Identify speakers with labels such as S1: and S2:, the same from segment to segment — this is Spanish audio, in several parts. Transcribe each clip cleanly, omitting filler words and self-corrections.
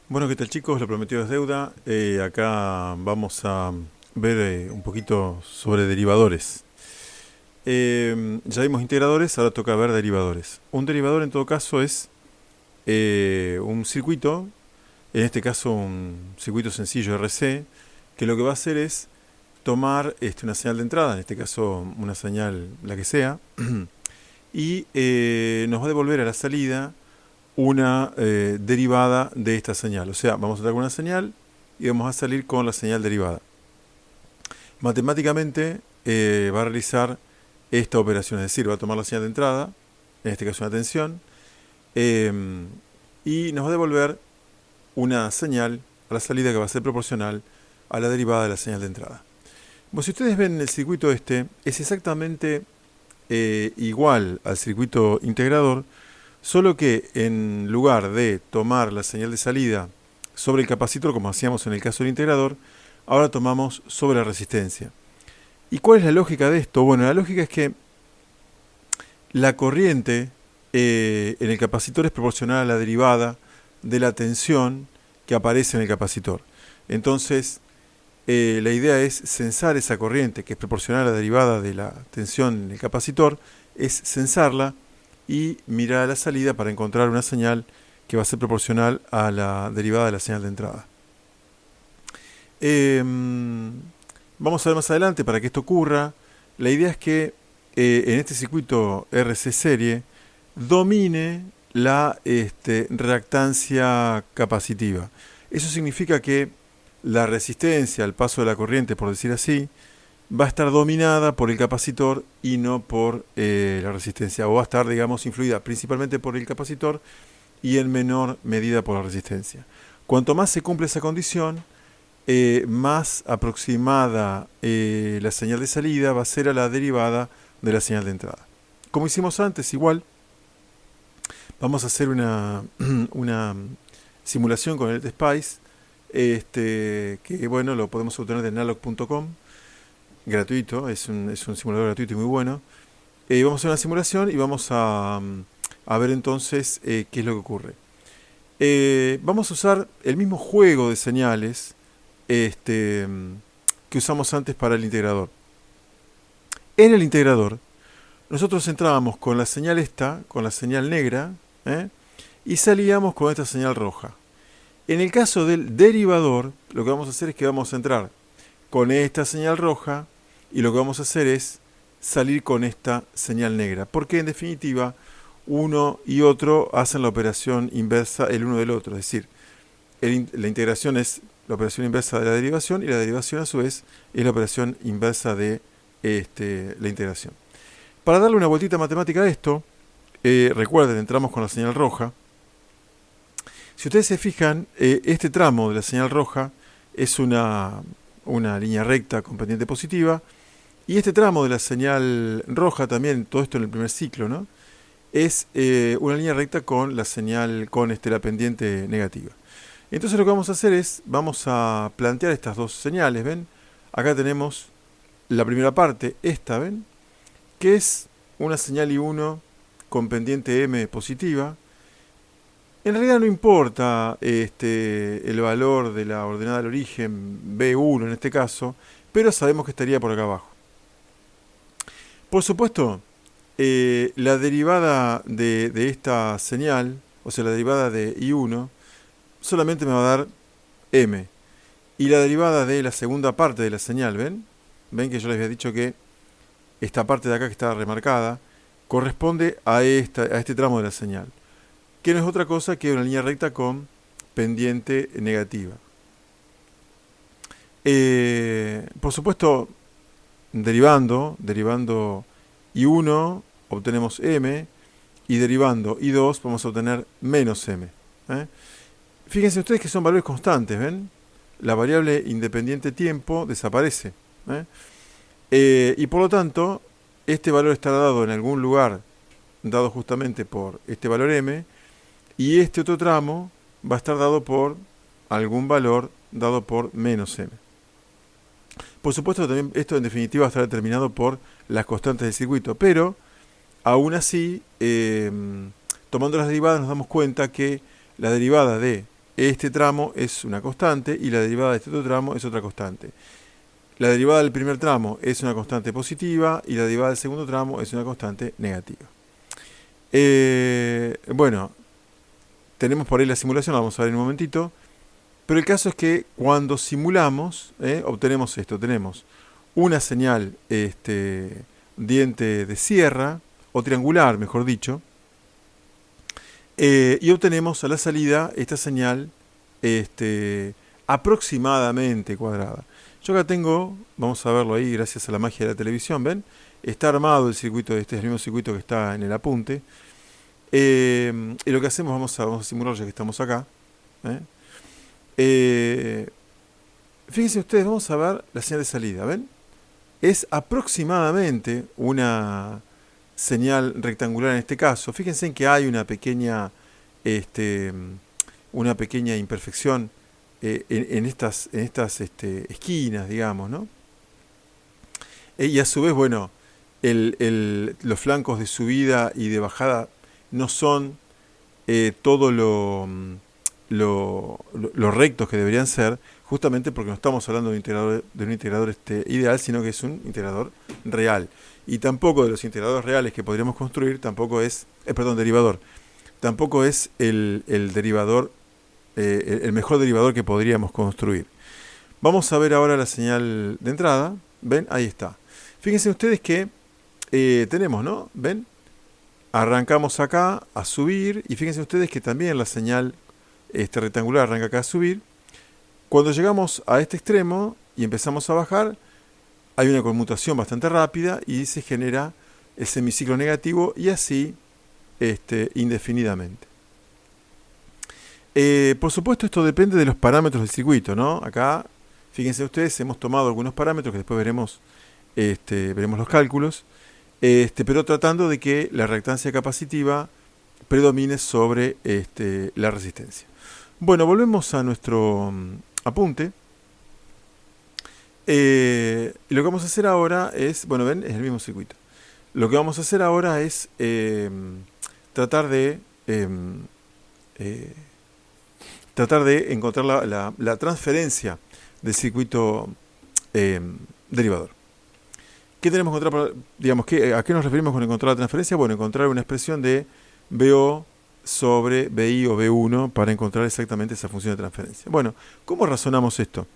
S1: Bueno, ¿qué tal chicos? Lo prometido es deuda. Acá vamos a ver un poquito sobre derivadores. Ya vimos integradores, ahora toca ver derivadores. Un derivador en todo caso es un circuito, en este caso un circuito sencillo RC, que lo que va a hacer es tomar una señal de entrada, en este caso una señal la que sea, y nos va a devolver a la salida una derivada de esta señal. O sea, vamos a entrar con una señal y vamos a salir con la señal derivada. Matemáticamente va a realizar esta operación, es decir, va a tomar la señal de entrada, en este caso una tensión, eh, y nos va a devolver una señal a la salida que va a ser proporcional a la derivada de la señal de entrada. Bueno, si ustedes ven el circuito es exactamente igual al circuito integrador, solo que en lugar de tomar la señal de salida sobre el capacitor, como hacíamos en el caso del integrador, ahora tomamos sobre la resistencia. ¿Y cuál es la lógica de esto? Bueno, la lógica es que la corriente en el capacitor es proporcional a la derivada de la tensión que aparece en el capacitor. Entonces, la idea es censar esa corriente que es proporcional a la derivada de la tensión en el capacitor, es censarla y mirar a la salida para encontrar una señal que va a ser proporcional a la derivada de la señal de entrada. Vamos a ver más adelante para que esto ocurra. La idea es que en este circuito RC serie domine la reactancia capacitiva. Eso significa que la resistencia al paso de la corriente, por decir así, va a estar dominada por el capacitor y no por la resistencia, o va a estar, digamos, influida principalmente por el capacitor y en menor medida por la resistencia. Cuanto más se cumple esa condición, más aproximada la señal de salida va a ser a la derivada de la señal de entrada. Como hicimos antes, igual, vamos a hacer una simulación con el SPICE, que bueno, lo podemos obtener de analog.com, gratuito, es un simulador gratuito y muy bueno. Vamos a hacer una simulación y vamos a ver entonces qué es lo que ocurre. Vamos a usar el mismo juego de señales que usamos antes para el integrador. En el integrador, nosotros entrábamos con la señal con la señal negra, y salíamos con esta señal roja. En el caso del derivador, lo que vamos a hacer es que vamos a entrar con esta señal roja y lo que vamos a hacer es salir con esta señal negra, porque en definitiva uno y otro hacen la operación inversa el uno del otro, es decir, la integración es la operación inversa de la derivación y la derivación a su vez es la operación inversa de la integración. Para darle una vueltita matemática a esto, recuerden, entramos con la señal roja. Si ustedes se fijan, este tramo de la señal roja es una línea recta con pendiente positiva, y este tramo de la señal roja también, todo esto en el primer ciclo, ¿no? Es una línea recta con la señal, con la pendiente negativa. Entonces lo que vamos a hacer es, vamos a plantear estas dos señales, ¿ven? Acá tenemos la primera parte, esta, ¿ven? Que es una señal I1 con pendiente M positiva. En realidad no importa el valor de la ordenada del origen, B1 en este caso, pero sabemos que estaría por acá abajo. Por supuesto, la derivada de esta señal, o sea, la derivada de I1, solamente me va a dar M. Y la derivada de la segunda parte de la señal, ¿ven? Ven que yo les había dicho que esta parte de acá que está remarcada corresponde a este tramo de la señal, que no es otra cosa que una línea recta con pendiente negativa. Por supuesto, derivando I1 obtenemos M, y derivando I2 vamos a obtener menos M. Fíjense ustedes que son valores constantes, ¿ven? La variable independiente tiempo desaparece. Y por lo tanto, este valor estará dado en algún lugar, dado justamente por este valor M, y este otro tramo va a estar dado por algún valor dado por menos M. Por supuesto, también esto en definitiva va a estar determinado por las constantes del circuito, pero aún así, tomando las derivadas nos damos cuenta que la derivada de este tramo es una constante y la derivada de este otro tramo es otra constante. La derivada del primer tramo es una constante positiva y la derivada del segundo tramo es una constante negativa. Bueno, tenemos por ahí la simulación, la vamos a ver en un momentito. Pero el caso es que cuando simulamos, obtenemos esto. Tenemos una señal diente de sierra, o triangular, mejor dicho, y obtenemos a la salida esta señal aproximadamente cuadrada. Yo acá tengo, vamos a verlo ahí gracias a la magia de la televisión, ¿ven? Está armado el circuito, este es el mismo circuito que está en el apunte. Y lo que hacemos, vamos a simular ya que estamos acá. Fíjense ustedes, vamos a ver la señal de salida, ¿ven? Es aproximadamente una señal rectangular en este caso. Fíjense en que hay una pequeña imperfección en estas esquinas, digamos, ¿no? Y a su vez, bueno, los flancos de subida y de bajada no son todo lo rectos que deberían ser, justamente porque no estamos hablando de un integrador ideal, sino que es un integrador real. Y tampoco de los integradores reales que podríamos construir, tampoco es, derivador, tampoco es el derivador, el mejor derivador que podríamos construir. Vamos a ver ahora la señal de entrada. ¿Ven? Ahí está. Fíjense ustedes que tenemos, ¿no? ¿Ven? Arrancamos acá a subir y fíjense ustedes que también la señal rectangular arranca acá a subir. Cuando llegamos a este extremo y empezamos a bajar, hay una conmutación bastante rápida y se genera el semiciclo negativo y así indefinidamente. Por supuesto, esto depende de los parámetros del circuito, ¿no? Acá, fíjense ustedes, hemos tomado algunos parámetros que después veremos los cálculos, pero tratando de que la reactancia capacitiva predomine sobre la resistencia. Bueno, volvemos a nuestro apunte. Y lo que vamos a hacer ahora es, bueno, ven, es el mismo circuito. Lo que vamos a hacer ahora es tratar de encontrar la transferencia del circuito derivador. ¿Qué tenemos que encontrar? Digamos, ¿a qué nos referimos con encontrar la transferencia? Bueno, encontrar una expresión de BO sobre BI o B1 para encontrar exactamente esa función de transferencia. Bueno, ¿cómo razonamos esto?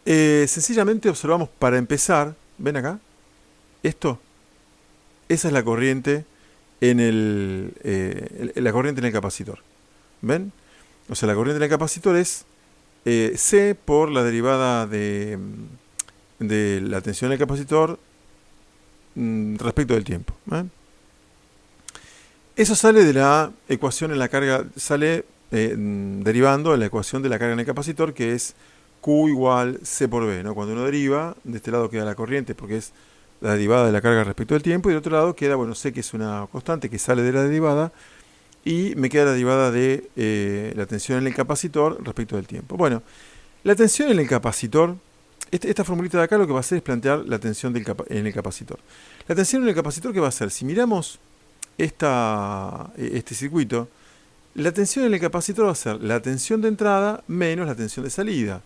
S1: Sencillamente observamos, para empezar, ¿ven acá? Esa es la corriente la corriente en el capacitor. ¿Ven? O sea, la corriente en el capacitor es C por la derivada de la tensión del capacitor respecto del tiempo. Eso sale de la ecuación en la carga, sale derivando de la ecuación de la carga en el capacitor, que es Q igual C por B, ¿no? Cuando uno deriva, de este lado queda la corriente porque es la derivada de la carga respecto del tiempo, y del otro lado queda, bueno, C, que es una constante que sale de la derivada, y me queda la derivada de la tensión en el capacitor respecto del tiempo. Bueno, la tensión en el capacitor, esta formulita de acá lo que va a hacer es plantear la tensión en el capacitor. La tensión en el capacitor, ¿qué va a hacer? Si miramos este circuito, la tensión en el capacitor va a ser la tensión de entrada menos la tensión de salida.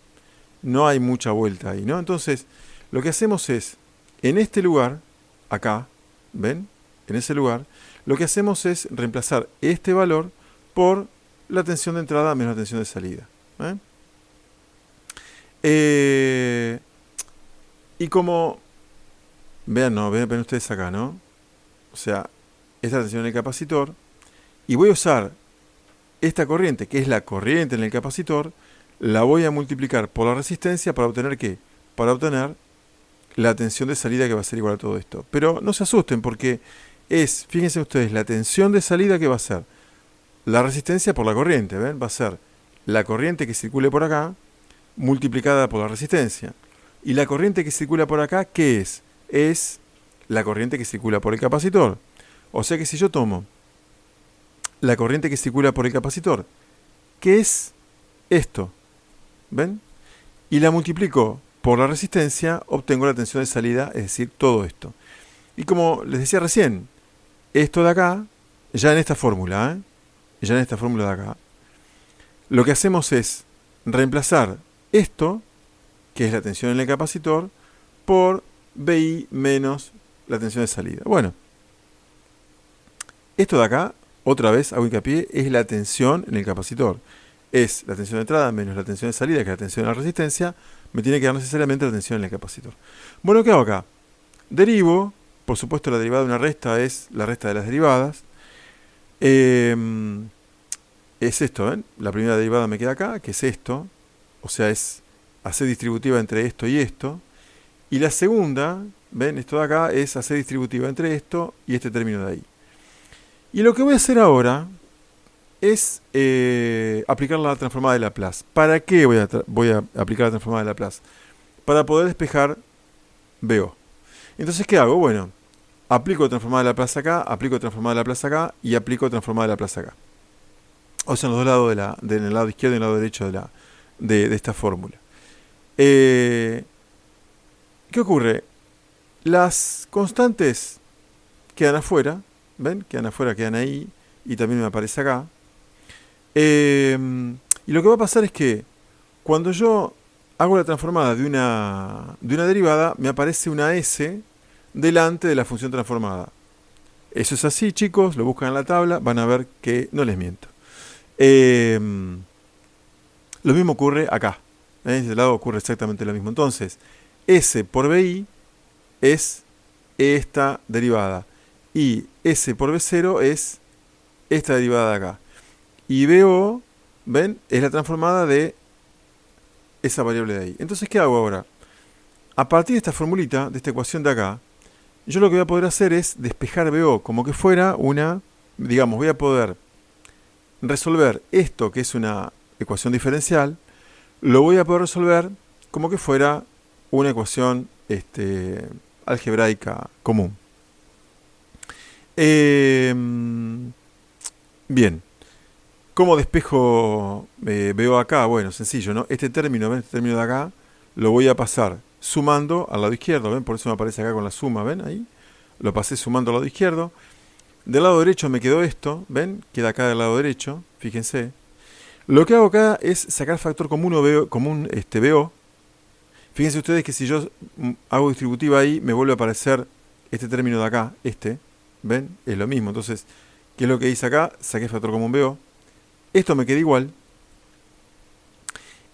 S1: No hay mucha vuelta ahí, ¿no? Entonces, lo que hacemos es, en este lugar, acá, ¿ven? En ese lugar, lo que hacemos es reemplazar este valor por la tensión de entrada menos la tensión de salida. Y como, vean ustedes acá, ¿no? O sea, esta tensión en el capacitor, y voy a usar esta corriente, que es la corriente en el capacitor, la voy a multiplicar por la resistencia para obtener ¿qué? Para obtener la tensión de salida, que va a ser igual a todo esto. Pero no se asusten, porque fíjense ustedes, la tensión de salida que va a ser la resistencia por la corriente, ¿ven? Va a ser la corriente que circule por acá multiplicada por la resistencia. Y la corriente que circula por acá, ¿qué es? Es la corriente que circula por el capacitor. O sea que si yo tomo la corriente que circula por el capacitor, ¿qué es esto? ¿Ven? Y la multiplico por la resistencia, obtengo la tensión de salida, es decir, todo esto. Y como les decía recién, esto de acá, ya en esta fórmula, ya en esta fórmula de acá, lo que hacemos es reemplazar esto, que es la tensión en el capacitor, por BI menos la tensión de salida. Bueno, esto de acá, otra vez hago hincapié, es la tensión en el capacitor. Es la tensión de entrada menos la tensión de salida, que es la tensión en la resistencia, me tiene que dar necesariamente la tensión en el capacitor. Bueno, ¿qué hago acá? Derivo, por supuesto la derivada de una resta es la resta de las derivadas. Es esto, ¿ven? La primera derivada me queda acá, que es esto, o sea, es hacer distributiva entre esto y esto. Y la segunda, ¿ven? Esto de acá es hacer distributiva entre esto y este término de ahí. Y lo que voy a hacer ahora es aplicar la transformada de Laplace. ¿Para qué voy a aplicar la transformada de Laplace? Para poder despejar BO. Entonces, ¿qué hago? Bueno, aplico transformada de Laplace acá, aplico transformada de Laplace acá y aplico transformada de Laplace acá. O sea, en los dos lados en el lado izquierdo y en el lado derecho de esta fórmula. ¿Qué ocurre? Las constantes quedan afuera, ¿ven? Quedan afuera, quedan ahí, y también me aparece acá. Y lo que va a pasar es que cuando yo hago la transformada de una derivada, me aparece una S delante de la función transformada. Eso es así, chicos, lo buscan en la tabla, van a ver que no les miento. Lo mismo ocurre acá. De este lado ocurre exactamente lo mismo. Entonces, S por BI es esta derivada. Y S por B0 es esta derivada de acá. Y BO, ¿ven? Es la transformada de esa variable de ahí. Entonces, ¿qué hago ahora? A partir de esta formulita, de esta ecuación de acá, yo lo que voy a poder hacer es despejar BO como que fuera una, digamos, voy a poder resolver esto que es una ecuación diferencial, lo voy a poder resolver como que fuera una ecuación algebraica común. Bien, ¿cómo despejo BO acá? Bueno, sencillo, ¿no? Este término, ¿ven? Este término de acá, lo voy a pasar sumando al lado izquierdo, ¿ven? Por eso me aparece acá con la suma, ¿ven? Ahí, lo pasé sumando al lado izquierdo. Del lado derecho me quedó esto, ¿ven? Queda acá del lado derecho, fíjense. Lo que hago acá es sacar factor común BO. Fíjense ustedes que si yo hago distributiva ahí, me vuelve a aparecer este término de acá, ¿ven? Es lo mismo. Entonces, ¿qué es lo que hice acá? Saqué factor común BO. Esto me queda igual.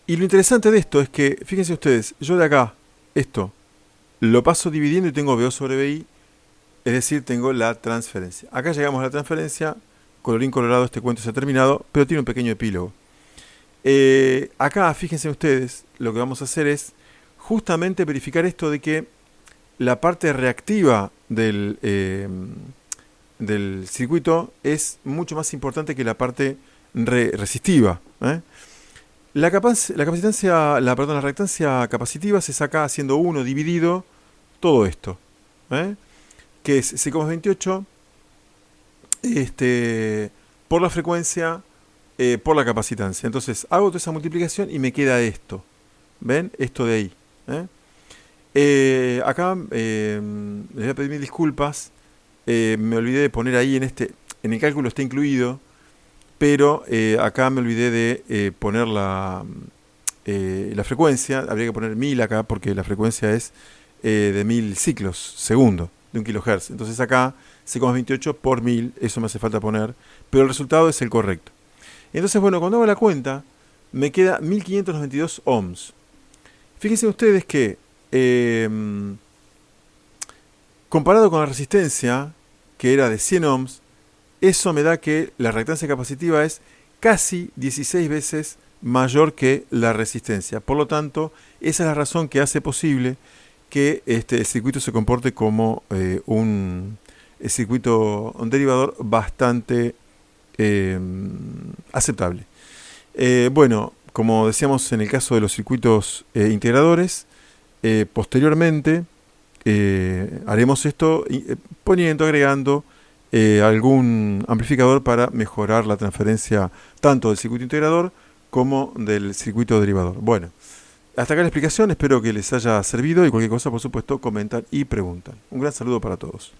S1: Y lo interesante de esto es que, fíjense ustedes, yo de acá, esto, lo paso dividiendo y tengo BO sobre BI, es decir, tengo la transferencia. Acá llegamos a la transferencia, colorín colorado, este cuento se ha terminado, pero tiene un pequeño epílogo. Acá, fíjense ustedes, lo que vamos a hacer es justamente verificar esto de que la parte reactiva del circuito es mucho más importante que la parte resistiva. La reactancia capacitiva se saca haciendo 1 dividido todo esto, que es C,28 por la frecuencia por la capacitancia. Entonces hago toda esa multiplicación y me queda esto. ¿Ven? Esto de ahí. Acá les voy a pedir mil disculpas. Me olvidé de poner ahí en el cálculo está incluido, pero acá me olvidé de poner la frecuencia. Habría que poner 1000 acá porque la frecuencia es de 1000 ciclos segundo, de 1 kHz. Entonces acá C,28 por 1000, eso me hace falta poner, pero el resultado es el correcto. Entonces, bueno, cuando hago la cuenta, me queda 1592 ohms. Fíjense ustedes que, comparado con la resistencia, que era de 100 ohms, eso me da que la reactancia capacitiva es casi 16 veces mayor que la resistencia. Por lo tanto, esa es la razón que hace posible que este circuito se comporte como un circuito derivador bastante aceptable. Bueno, como decíamos en el caso de los circuitos integradores, posteriormente haremos esto agregando algún amplificador para mejorar la transferencia tanto del circuito integrador como del circuito derivador. Bueno, hasta acá la explicación, espero que les haya servido y cualquier cosa, por supuesto, comentan y preguntan. Un gran saludo para todos.